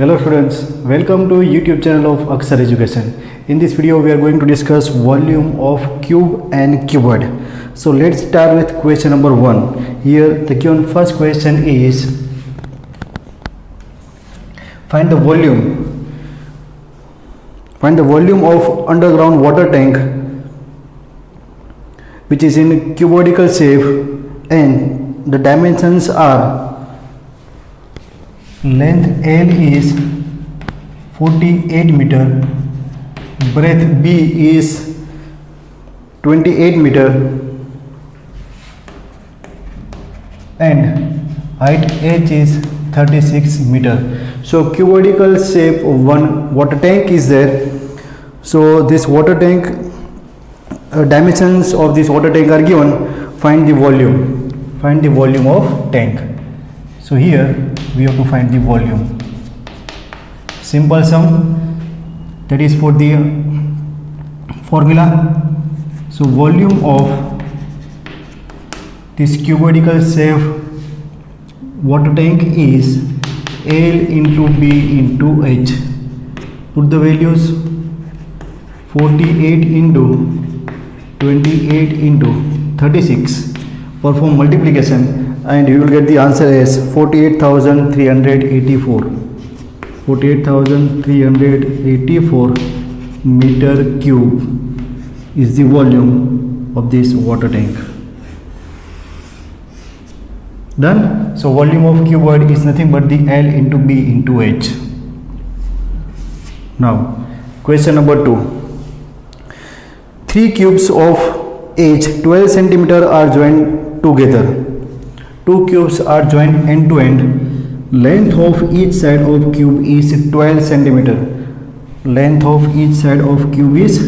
Hello students, welcome to YouTube channel of Aksar Education. In this video we are going to discuss volume of cube and cuboid. So let's start with question number 1. Here the given first question is find the volume of underground water tank which is in cuboidal shape and the dimensions are length L is 48 meter, breadth B is 28 meter and height H is 36 meter. So cuboidal shape of one water tank is there. So this water tank dimensions of this water tank are given. Find the volume of tank. So here we have to find the volume. Simple sum, that is for the formula. So volume of this cuboidal shape water tank is L into B into H. Put the values 48 into 28 into 36. Perform multiplication and you will get the answer as 48,384. 48,384 meter cube is the volume of this water tank. Done. So volume of cuboid is nothing but the L into B into H. Now question number 2. 3 cubes of each 12 centimeter are joined together. 2 cubes are joined end to end. Length of each side of cube is 12 centimeter. Length of each side of cube is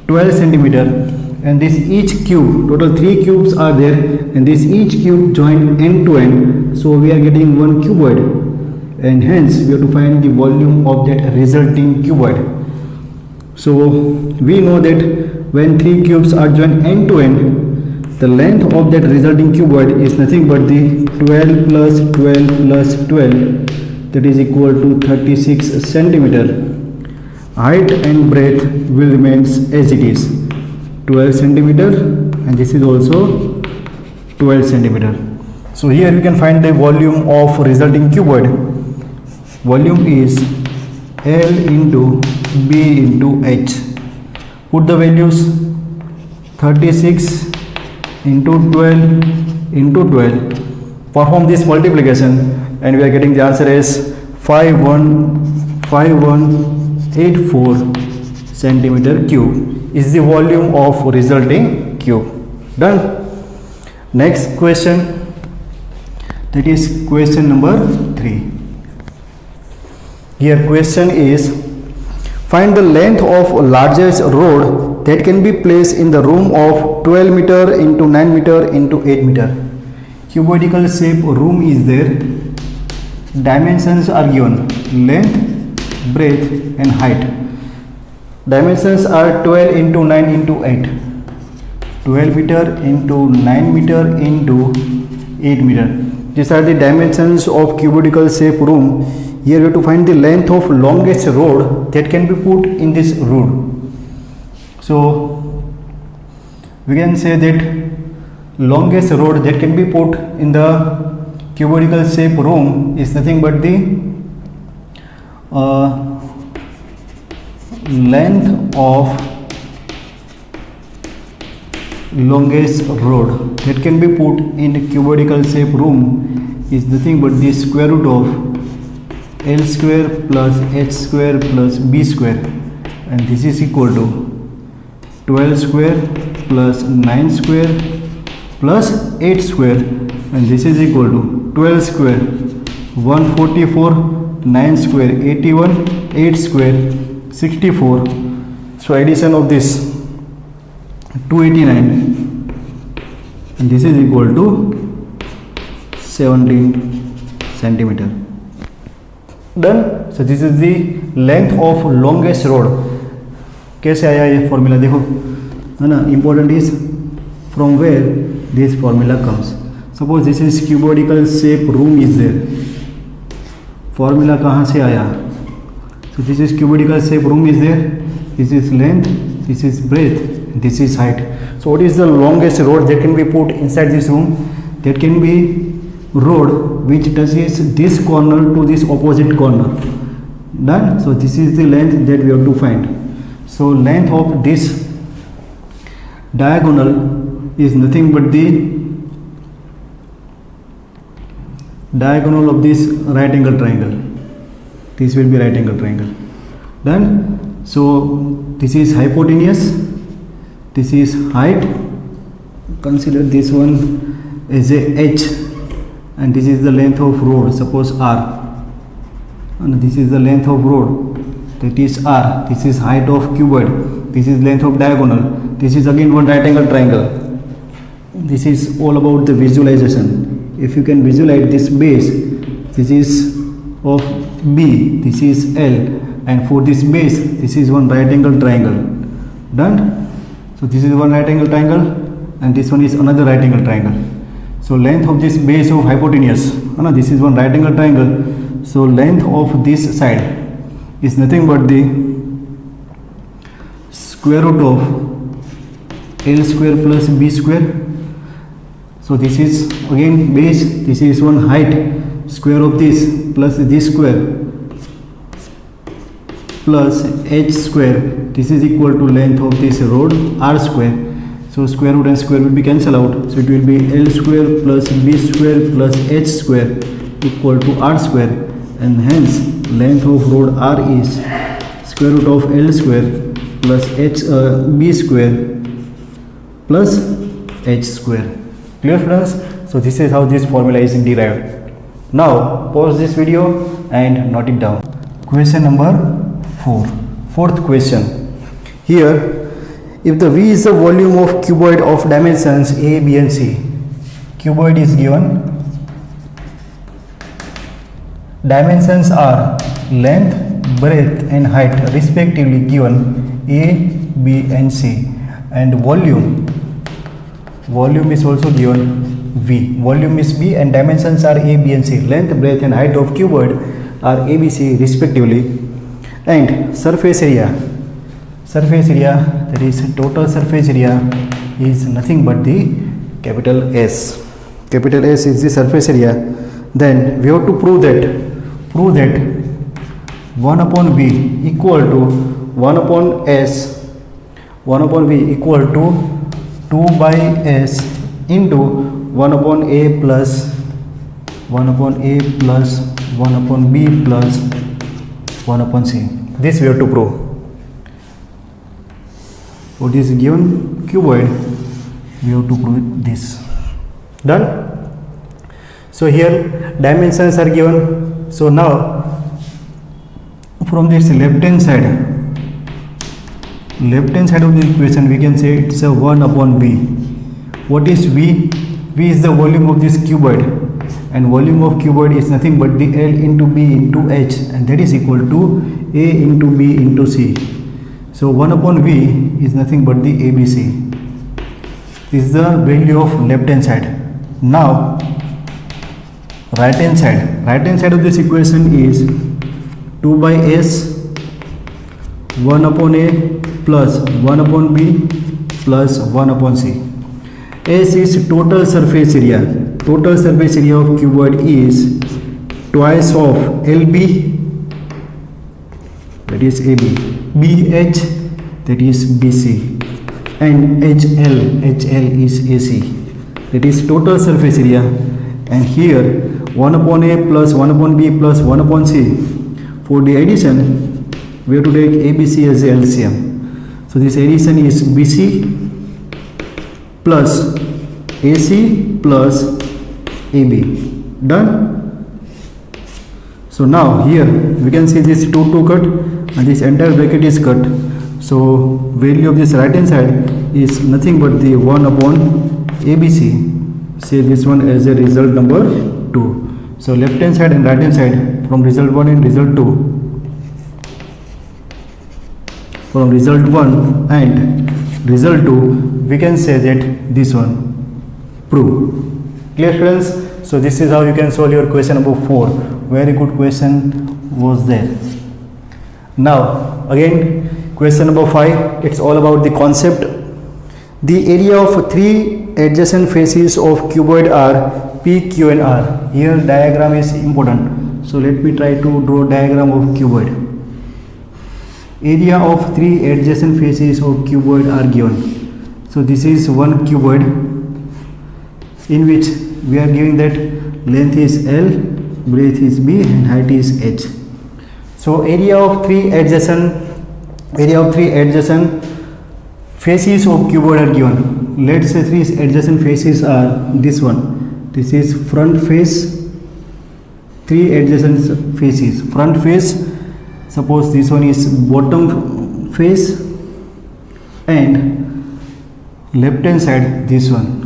12 centimeter. And this each cube, total 3 cubes are there, and this each cube joined end to end. So we are getting one cuboid, and hence we have to find the volume of that resulting cuboid. So we know that when 3 cubes are joined end to end, the length of that resulting cuboid is nothing but the 12 plus 12 plus 12, that is equal to 36 centimeter. Height and breadth will remain as it is, 12 centimeter, and this is also 12 centimeter. So here we can find the volume of resulting cuboid. Volume is L into B into H. Put the values 36 into 12 into 12. Perform this multiplication and we are getting the answer as 5184 centimeter cube is the volume of resulting cube. Done. Next question, that is question number 3. Here question is find the length of largest rod that can be placed in the room of 12 meter into 9 meter into 8 meter. Cuboidal shape room is there. Dimensions are given, length, breadth and height. Dimensions are 12 into 9 into 8. 12 meter into 9 meter into 8 meter. These are the dimensions of cuboidal shape room. Here we have to find the length of longest rod that can be put in this rod. So we can say that longest rod that can be put in the cuboidal shape room is nothing but the length of longest rod that can be put in the cuboidal shape room is nothing but the square root of L square plus H square plus B square, and this is equal to 12 square plus 9 square plus 8 square, and this is equal to 12 square 144, 9 square 81, 8 square 64. So addition of this 289, and this is equal to 17 centimeter. Done. So this is the length of longest rod. कैसे आया ये formula देखो, है ना. Important is from where this formula comes. Suppose this is cuboidal shape room is there. Formula कहाँ से आया? So this is cubical shape room is there. This is length, this is breadth, this is height. So what is the longest rod that can be put inside this room? That can be rod which touches this corner to this opposite corner. Done. So this is the length that we have to find. So length of this diagonal is nothing but the diagonal of this right angle triangle. This will be right angle triangle. Done. So this is hypotenuse, this is height. Consider this one as a h, and this is the length of rod, suppose r, and this is the length of rod, that is r. This is height of cuboid, this is length of diagonal, this is again one right angle triangle. This is all about the visualization. If you can visualize this base, this is of B, this is L, and for this base this is one right angle triangle. Done. So this is one right angle triangle and this one is another right angle triangle. So length of this base of hypotenuse, this is one right angle triangle. So length of this side is nothing but the square root of L square plus B square. So this is again base, this is one height, square of this plus this square plus h square, this is equal to length of this rod r square. So square root and square will be cancelled out, so it will be L square plus B square plus h square equal to r square, and hence length of rod r is square root of L square plus B square plus h square. Clear friends? So this is how this formula is derived. Now pause this video and note it down. Question number 4. Fourth question. Here, if the V is the volume of cuboid of dimensions A, B and C, cuboid is given, dimensions are length, breadth and height respectively given A, B and C, and volume is also given V. Volume is B and dimensions are A, B and C. Length, breadth and height of cuboid are A, B, C respectively. And surface area, that is total surface area, is nothing but the capital S. Capital S is the surface area. Then we have to prove that 1 upon V equal to 1 upon S, 1 upon V equal to 2 by S into 1 upon A plus 1 upon A plus 1 upon B plus 1 upon C. This we have to prove. What is given cuboid, we have to prove this. Done. So here dimensions are given. So now from this left hand side of the equation, we can say it's a 1 upon V. What is V? V is the volume of this cuboid, and volume of cuboid is nothing but the L into B into H, and that is equal to A into B into C. So 1 upon V is nothing but the ABC. This is the value of left hand side. Now right hand side of this equation is 2 by S 1 upon A plus 1 upon B plus 1 upon C. S is total surface area. Total surface area of cuboid is twice of LB, that is AB, BH, that is BC, and HL is AC, that is total surface area. And here 1 upon A plus 1 upon B plus 1 upon C. For the addition, we have to take ABC as a LCM. So this addition is BC plus AC plus AB. Done. So now here we can see this 2 cut and this entire bracket is cut. So value of this right hand side is nothing but the 1 upon ABC. Say this one as a result number 2. So left hand side and right hand side, from result 1 and result 2. From result 1 and result 2, we can say that this one prove. Clear friends? So this is how you can solve your question number 4. Very good question was there. Now again question number 5, it's all about the concept. The area of three adjacent faces of cuboid are P, Q and R. Here diagram is important. So let me try to draw diagram of cuboid. Area of three adjacent faces of cuboid are given. So this is one cuboid in which we are giving that length is L, breadth is B and height is H. So area of three adjacent faces of cuboid are given. Let's say three adjacent faces are this one. This is front face, three adjacent faces. Front face, suppose this one is bottom face, and left hand side this one.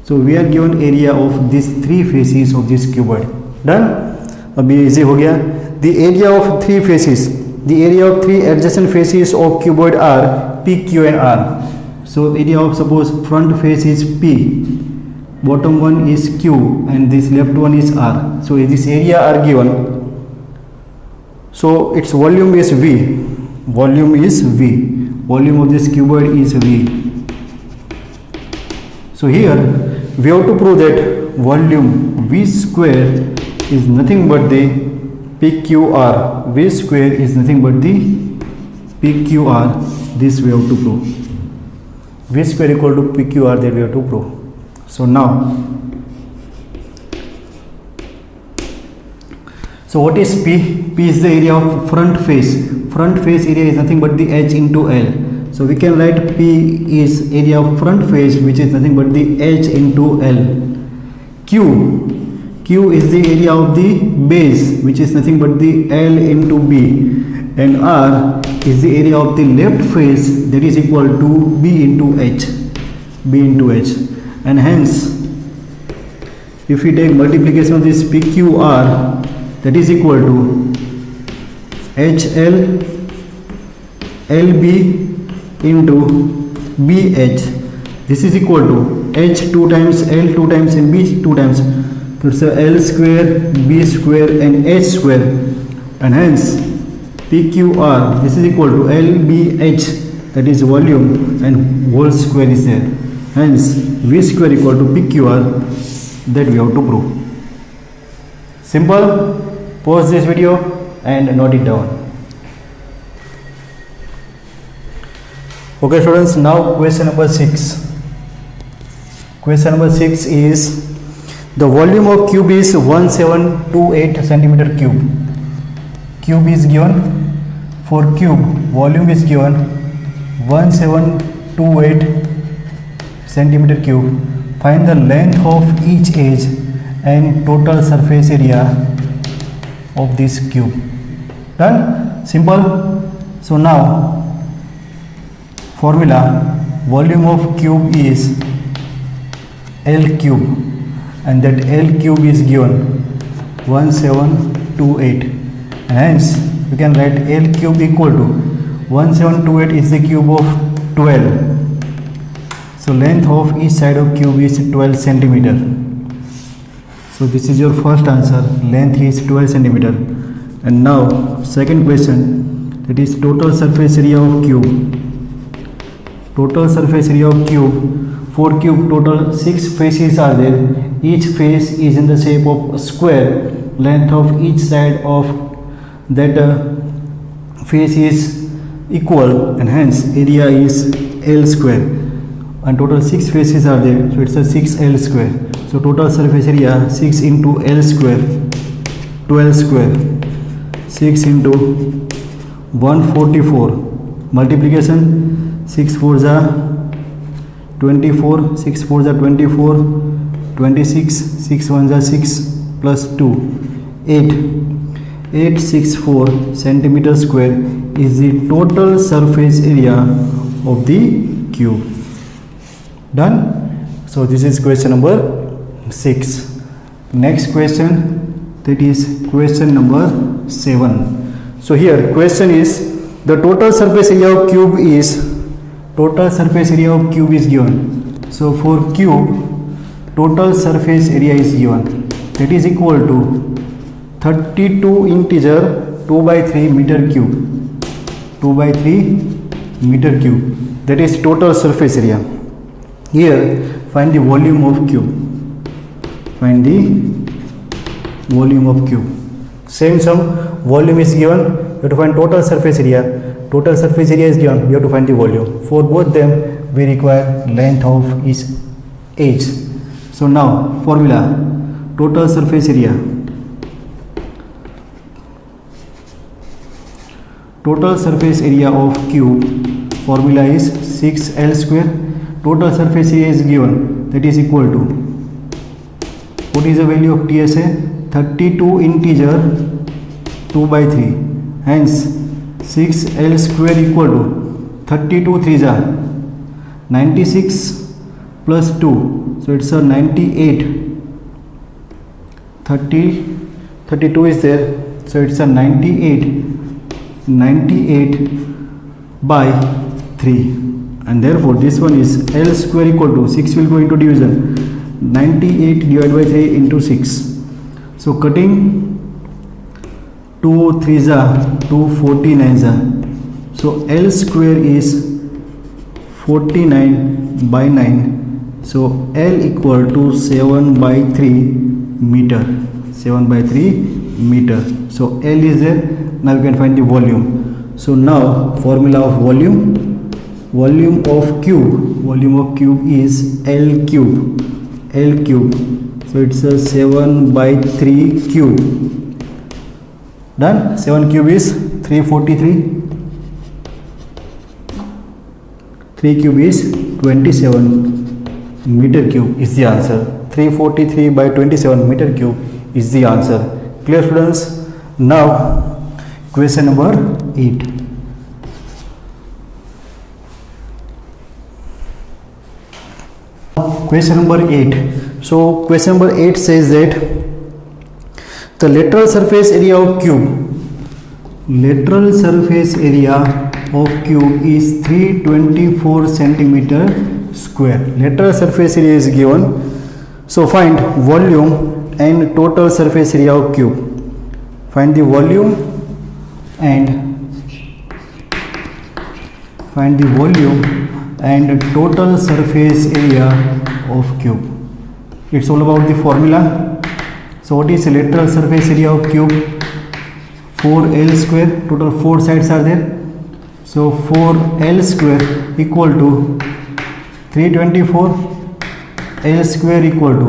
So we are given area of these three faces of this cuboid. Done? अभी easy हो गया. The area of three faces, the area of three adjacent faces of cuboid are P, Q and R. So area of, suppose front face is P, bottom one is Q and this left one is R. So this area are given. So its volume is V. Volume is V. Volume of this cuboid is V. So here we have to prove that volume V square is nothing but the PQR. V square is nothing but the PQR. This we have to prove. V square equal to PQR, that we have to prove. So now, so what is P? P is the area of front face. Front face area is nothing but the H into L. So we can write P is area of front face, which is nothing but the H into L. Q is the area of the base, which is nothing but the L into B. And R is the area of the left face, that is equal to B into H. B into H. And hence, if we take multiplication of this PQR, that is equal to HL LB into BH. This is equal to H 2 times L 2 times and B 2 times. So it's a L square, B square and H square. And hence PQR, this is equal to LBH, that is volume, and whole square is there. Hence V square equal to PQR, that we have to prove. Simple. Pause this video and note it down. Okay students, now question number 6. Question number 6 is the volume of cube is 1728 centimeter cube. Cube is given. For cube, volume is given 1728 centimeter cube. Find the length of each edge and total surface area of this cube. Done? Simple. So now formula, volume of cube is L cube, and that L cube is given 1728, and hence we can write L cube equal to 1728 is the cube of 12. So length of each side of cube is 12 centimeter. So this is your first answer, length is 12 centimeter. And now second question, that is total surface area of cube. Total surface area of cube. For cube, total 6 faces are there. Each face is in the shape of a square. Length of each side of that face is equal, and hence area is L square. And total 6 faces are there, so it's a 6L square. So total surface area 6 into L square, 12 square. 6 into 144. Multiplication, 6 4s are 24, 6 4s are 24, 26, 6 1s are 6 plus 2, 8. 864 centimeter square is the total surface area of the cube. Done? So this is question number 6. Next question, that is question number 7. So here question is the total surface area of cube is given. So for cube, total surface area is given, that is equal to 32 integer 2 by 3 meter cube, 2 by 3 meter cube, that is total surface area. Here find the volume of cube, find the volume of cube. Same sum, volume is given, you have to find total surface area, total surface area is given, you have to find the volume. For both them we require length of each edge. So now formula, total surface area, total surface area of cube formula is 6L square. Total surface area is given, that is equal to, what is the value of TSA? 32 integer 2 by 3, hence 6L square equal to 32 3s are 96 plus 2, so it's a 98. 32 is there, so it's a 98 by 3, and therefore this one is L square equal to, 6 will go into division, 98 divided by 3 into 6. So cutting 2 3s are 2 49s are, so L square is 49 by 9, so L equal to 7 by 3 meter, 7 by 3 meter. So L is there. Now you can find the volume. So now formula of volume, volume of cube is L cube, L cube, so it's a 7 by 3 cube. Done. 7 cube is 343, 3 cube is 27 meter cube is the answer. 343 by 27 meter cube is the answer. Clear students? Now question number 8. Question number 8. So question number 8 says that the lateral surface area of cube, lateral surface area of cube is 324 centimeter square. Lateral surface area is given. So find volume and total surface area of cube. Find the volume and total surface area of cube. It's all about the formula. So what is the lateral surface area of cube? 4L square, total 4 sides are there. So 4L square equal to 324, L square equal to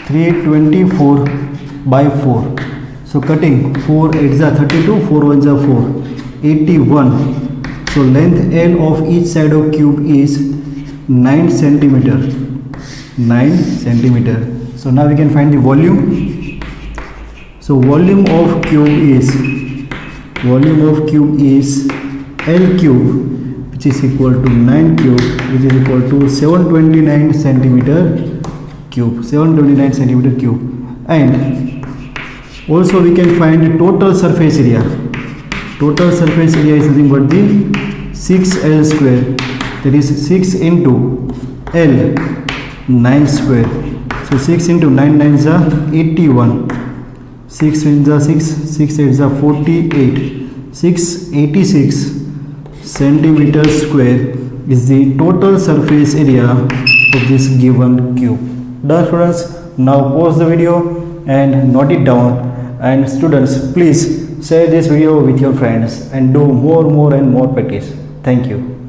324 by 4. So cutting 4 8s are 32, 4 1s are 4, 81. So length L of each side of cube is 9 centimeter, 9 centimeter. So now we can find the volume. So volume of cube is L cube, which is equal to 9 cube, which is equal to 729 centimeter cube, 729 centimeter cube. And also we can find total surface area. Total surface area is nothing but the 6L square, that is 6 into L 9 square. So 6 into 9 9s are 81, 6 wins are 6, 6 8s are 48, 686 centimeter square is the total surface area of this given cube. Done students. Now pause the video and note it down, and students please share this video with your friends and do more and more practice. Thank you.